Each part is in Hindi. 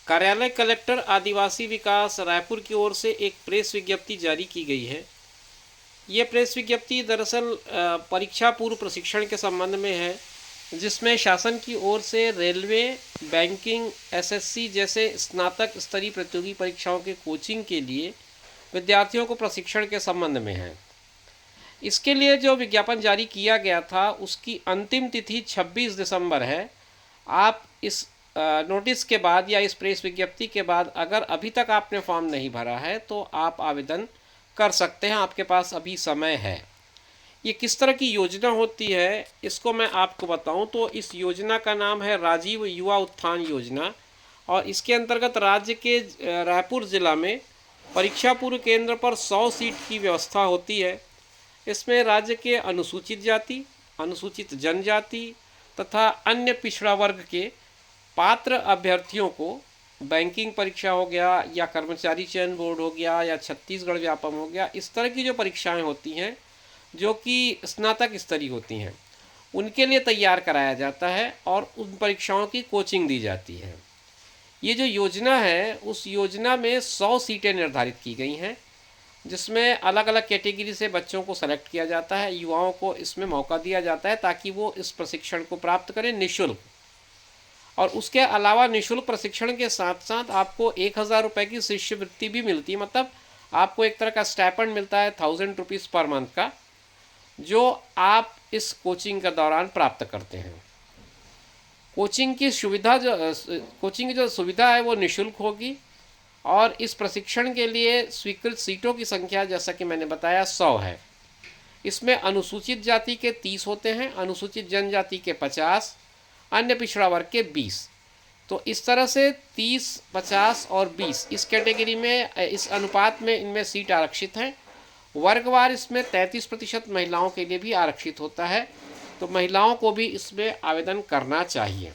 कार्यालय कलेक्टर आदिवासी विकास रायपुर की ओर से एक प्रेस विज्ञप्ति जारी की गई है। ये प्रेस विज्ञप्ति दरअसल परीक्षा पूर्व प्रशिक्षण के संबंध में है, जिसमें शासन की ओर से रेलवे, बैंकिंग, एसएससी जैसे स्नातक स्तरीय प्रतियोगी परीक्षाओं के कोचिंग के लिए विद्यार्थियों को प्रशिक्षण के संबंध में है। इसके लिए जो विज्ञापन जारी किया गया था उसकी अंतिम तिथि 26 दिसंबर है। आप इस नोटिस के बाद या इस प्रेस विज्ञप्ति के बाद अगर अभी तक आपने फॉर्म नहीं भरा है तो आप आवेदन कर सकते हैं, आपके पास अभी समय है। ये किस तरह की योजना होती है इसको मैं आपको बताऊं तो इस योजना का नाम है राजीव युवा उत्थान योजना, और इसके अंतर्गत राज्य के रायपुर ज़िला में परीक्षा पूर्व केंद्र पर 100 सीट की व्यवस्था होती है। इसमें राज्य के अनुसूचित जाति, अनुसूचित जनजाति तथा अन्य पिछड़ा वर्ग के पात्र अभ्यर्थियों को बैंकिंग परीक्षा हो गया या कर्मचारी चयन बोर्ड हो गया या छत्तीसगढ़ व्यापम हो गया, इस तरह की जो परीक्षाएं होती हैं जो कि स्नातक स्तरीय होती हैं, उनके लिए तैयार कराया जाता है और उन परीक्षाओं की कोचिंग दी जाती है। ये जो योजना है उस योजना में 100 सीटें निर्धारित की गई हैं, जिसमें अलग अलग कैटेगरी से बच्चों को सेलेक्ट किया जाता है, युवाओं को इसमें मौका दिया जाता है ताकि वो इस प्रशिक्षण को प्राप्त करें निःशुल्क। और उसके अलावा निःशुल्क प्रशिक्षण के साथ साथ आपको 1000 रुपये की शिष्यवृत्ति भी मिलती है, मतलब आपको एक तरह का स्टाइपेंड मिलता है 1000 रुपीज़ पर मंथ का, जो आप इस कोचिंग के दौरान प्राप्त करते हैं। कोचिंग की जो सुविधा है वो निःशुल्क होगी और इस प्रशिक्षण के लिए स्वीकृत सीटों की संख्या जैसा कि मैंने बताया 100 है। इसमें अनुसूचित जाति के 30 होते हैं, अनुसूचित जनजाति के 50, अन्य पिछड़ा वर्ग के 20। तो इस तरह से 30, 50 और 20 इस कैटेगरी में, इस अनुपात में इनमें सीट आरक्षित हैं। वर्गवार इसमें 33% महिलाओं के लिए भी आरक्षित होता है, तो महिलाओं को भी इसमें आवेदन करना चाहिए।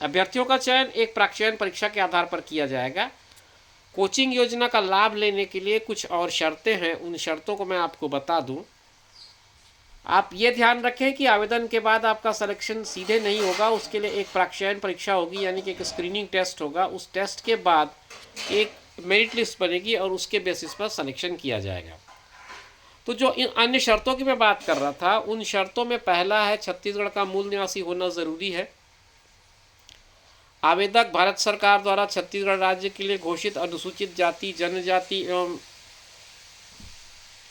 अभ्यर्थियों का चयन एक प्राक्चयन परीक्षा के आधार पर किया जाएगा। कोचिंग योजना का लाभ लेने के लिए कुछ और शर्तें हैं, उन शर्तों को मैं आपको बता दूं। आप ये ध्यान रखें कि आवेदन के बाद आपका सिलेक्शन सीधे नहीं होगा, उसके लिए एक प्राक्चयन परीक्षा होगी, यानी कि एक स्क्रीनिंग टेस्ट होगा। उस टेस्ट के बाद एक मेरिट लिस्ट बनेगी और उसके बेसिस पर सिलेक्शन किया जाएगा। तो जो इन अन्य शर्तों की मैं बात कर रहा था, उन शर्तों में पहला है छत्तीसगढ़ का मूल निवासी होना ज़रूरी है। आवेदक भारत सरकार द्वारा छत्तीसगढ़ राज्य के लिए घोषित अनुसूचित जाति, जनजाति एवं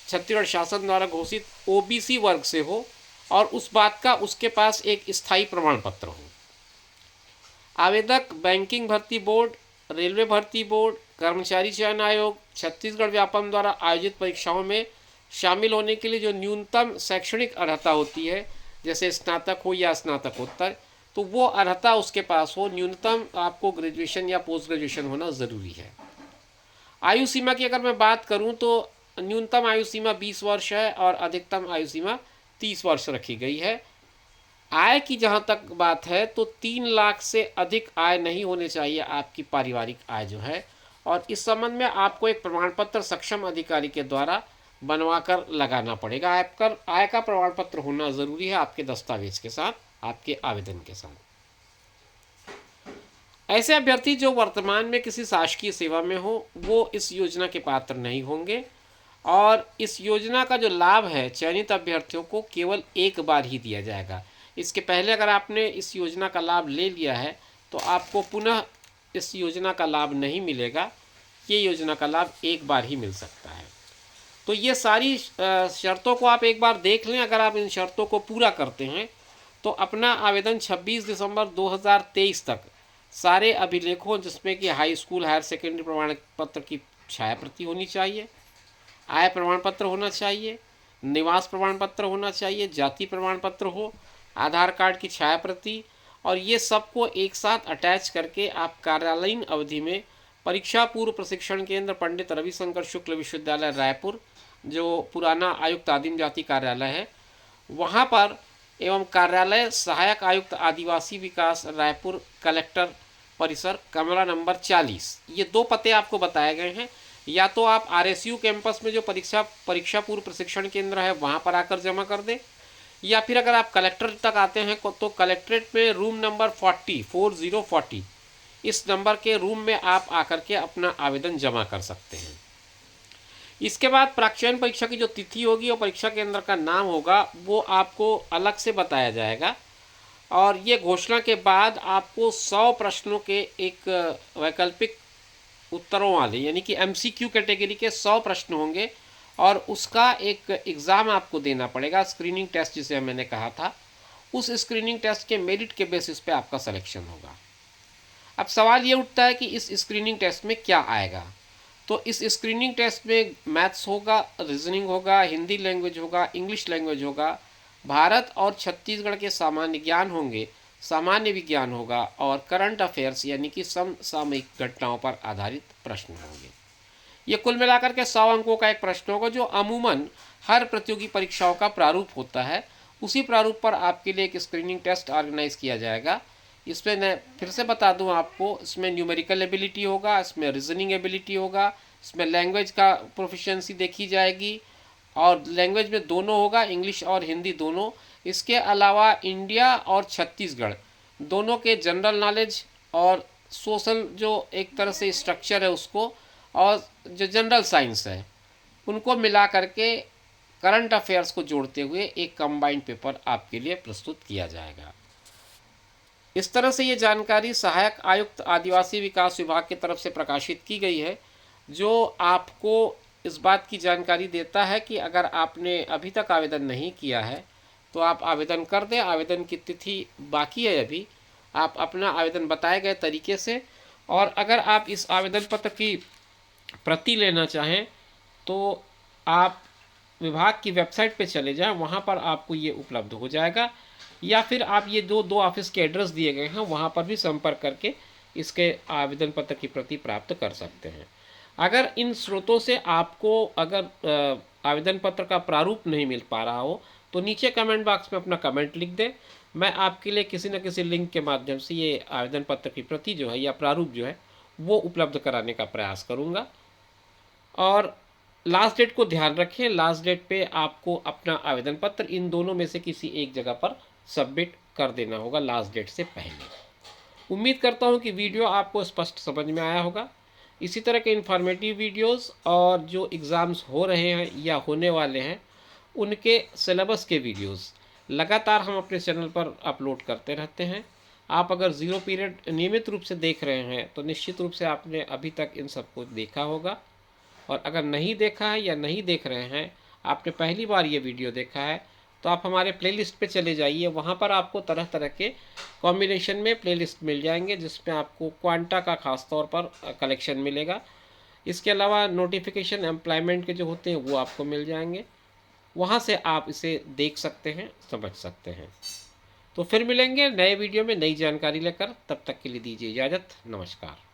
छत्तीसगढ़ शासन द्वारा घोषित ओबीसी वर्ग से हो और उस बात का उसके पास एक स्थायी प्रमाण पत्र हो। आवेदक बैंकिंग भर्ती बोर्ड, रेलवे भर्ती बोर्ड, कर्मचारी चयन आयोग, छत्तीसगढ़ व्यापम द्वारा आयोजित परीक्षाओं में शामिल होने के लिए जो न्यूनतम शैक्षणिक अर्हता होती है, जैसे स्नातक हो या स्नातकोत्तर, तो वो अर्हता उसके पास हो। न्यूनतम आपको ग्रेजुएशन या पोस्ट ग्रेजुएशन होना ज़रूरी है। आयु सीमा की अगर मैं बात करूं तो न्यूनतम आयु सीमा 20 वर्ष है और अधिकतम आयु सीमा 30 वर्ष रखी गई है। आय की जहां तक बात है तो 3 लाख से अधिक आय नहीं होने चाहिए आपकी पारिवारिक आय जो है, और इस संबंध में आपको एक प्रमाण पत्र सक्षम अधिकारी के द्वारा बनवा कर लगाना पड़ेगा। आय का प्रमाण पत्र होना ज़रूरी है आपके दस्तावेज के साथ, आपके आवेदन के साथ। ऐसे अभ्यर्थी जो वर्तमान में किसी शासकीय सेवा में हो वो इस योजना के पात्र नहीं होंगे, और इस योजना का जो लाभ है चयनित अभ्यर्थियों को केवल एक बार ही दिया जाएगा। इसके पहले अगर आपने इस योजना का लाभ ले लिया है तो आपको पुनः इस योजना का लाभ नहीं मिलेगा। ये योजना का लाभ एक बार ही मिल सकता है। तो ये सारी शर्तों को आप एक बार देख लें। अगर आप इन शर्तों को पूरा करते हैं तो अपना आवेदन 26 दिसंबर 2023 तक सारे अभिलेखों, जिसमें कि हाई स्कूल, हायर सेकेंडरी प्रमाण पत्र की छाया प्रति होनी चाहिए, आय प्रमाण पत्र होना चाहिए, निवास प्रमाण पत्र होना चाहिए, जाति प्रमाण पत्र हो, आधार कार्ड की छाया प्रति, और ये सबको एक साथ अटैच करके आप कार्यालयीन अवधि में परीक्षा पूर्व प्रशिक्षण केंद्र पंडित रविशंकर शुक्ल विश्वविद्यालय रायपुर, जो पुराना आयुक्त आदिम जाति कार्यालय है, वहाँ पर, एवं कार्यालय सहायक आयुक्त आदिवासी विकास रायपुर कलेक्टर परिसर कमरा नंबर 40, ये 2 पते आपको बताए गए हैं। या तो आप आरएसयू कैंपस में जो परीक्षा पूर्व प्रशिक्षण केंद्र है वहाँ पर आकर जमा कर दें, या फिर अगर आप कलेक्टर तक आते हैं तो कलेक्ट्रेट में रूम नंबर 40 इस नंबर के रूम में आप आकर के अपना आवेदन जमा कर सकते हैं। इसके बाद प्राक्षायन परीक्षा की जो तिथि होगी और परीक्षा केंद्र का नाम होगा वो आपको अलग से बताया जाएगा, और ये घोषणा के बाद आपको 100 प्रश्नों के एक वैकल्पिक उत्तरों वाले यानी कि MCQ कैटेगरी के 100 प्रश्न होंगे, और उसका एक एग्ज़ाम आपको देना पड़ेगा, स्क्रीनिंग टेस्ट जिसे मैंने कहा था। उस स्क्रीनिंग टेस्ट के मेरिट के बेसिस पे आपका सिलेक्शन होगा। अब सवाल ये उठता है कि इस स्क्रीनिंग टेस्ट में क्या आएगा। तो इस स्क्रीनिंग टेस्ट में मैथ्स होगा, रीजनिंग होगा, हिंदी लैंग्वेज होगा, इंग्लिश लैंग्वेज होगा, भारत और छत्तीसगढ़ के सामान्य ज्ञान होंगे, सामान्य विज्ञान होगा, और करंट अफेयर्स यानी कि समसामयिक घटनाओं पर आधारित प्रश्न होंगे। ये कुल मिलाकर के 100 अंकों का एक प्रश्न होगा, जो अमूमन हर प्रतियोगी परीक्षाओं का प्रारूप होता है। उसी प्रारूप पर आपके लिए एक स्क्रीनिंग टेस्ट ऑर्गेनाइज किया जाएगा। इसमें मैं फिर से बता दूं आपको, इसमें न्यूमेरिकल एबिलिटी होगा, इसमें रीजनिंग एबिलिटी होगा, इसमें लैंग्वेज का प्रोफिशिएंसी देखी जाएगी, और लैंग्वेज में दोनों होगा, इंग्लिश और हिंदी दोनों। इसके अलावा इंडिया और छत्तीसगढ़ दोनों के जनरल नॉलेज और सोशल जो एक तरह से स्ट्रक्चर है उसको, और जो जनरल साइंस है, उनको मिला करके करंट अफेयर्स को जोड़ते हुए एक कंबाइंड पेपर आपके लिए प्रस्तुत किया जाएगा। इस तरह से ये जानकारी सहायक आयुक्त आदिवासी विकास विभाग की तरफ से प्रकाशित की गई है, जो आपको इस बात की जानकारी देता है कि अगर आपने अभी तक आवेदन नहीं किया है तो आप आवेदन कर दें। आवेदन की तिथि बाकी है अभी। आप अपना आवेदन बताए गए तरीके से, और अगर आप इस आवेदन पत्र की प्रति लेना चाहें तो आप विभाग की वेबसाइट पे चले जाएं, वहाँ पर आपको ये उपलब्ध हो जाएगा, या फिर आप ये दो ऑफिस के एड्रेस दिए गए हैं वहाँ पर भी संपर्क करके इसके आवेदन पत्र की प्रति प्राप्त कर सकते हैं। अगर इन स्रोतों से आपको अगर आवेदन पत्र का प्रारूप नहीं मिल पा रहा हो तो नीचे कमेंट बॉक्स में अपना कमेंट लिख दें। मैं आपके लिए किसी न किसी लिंक के माध्यम से ये आवेदन पत्र की प्रति जो है या प्रारूप जो है वो उपलब्ध कराने का प्रयास करूँगा। और लास्ट डेट को ध्यान रखें, लास्ट डेट पे आपको अपना आवेदन पत्र इन दोनों में से किसी एक जगह पर सबमिट कर देना होगा लास्ट डेट से पहले। उम्मीद करता हूँ कि वीडियो आपको स्पष्ट समझ में आया होगा। इसी तरह के इन्फॉर्मेटिव वीडियोस और जो एग्ज़ाम्स हो रहे हैं या होने वाले हैं उनके सिलेबस के वीडियोस लगातार हम अपने चैनल पर अपलोड करते रहते हैं। आप अगर ज़ीरो पीरियड नियमित रूप से देख रहे हैं तो निश्चित रूप से आपने अभी तक इन सबको देखा होगा, और अगर नहीं देखा है या नहीं देख रहे हैं, आपने पहली बार ये वीडियो देखा है, तो आप हमारे प्लेलिस्ट पे चले जाइए। वहाँ पर आपको तरह तरह के कॉम्बिनेशन में प्लेलिस्ट मिल जाएंगे, जिसमें आपको क्वांटा का ख़ास तौर पर कलेक्शन मिलेगा। इसके अलावा नोटिफिकेशन एम्प्लॉयमेंट के जो होते हैं वो आपको मिल जाएंगे, वहाँ से आप इसे देख सकते हैं, समझ सकते हैं। तो फिर मिलेंगे नए वीडियो में नई जानकारी लेकर, तब तक के लिए दीजिए इजाज़त। नमस्कार।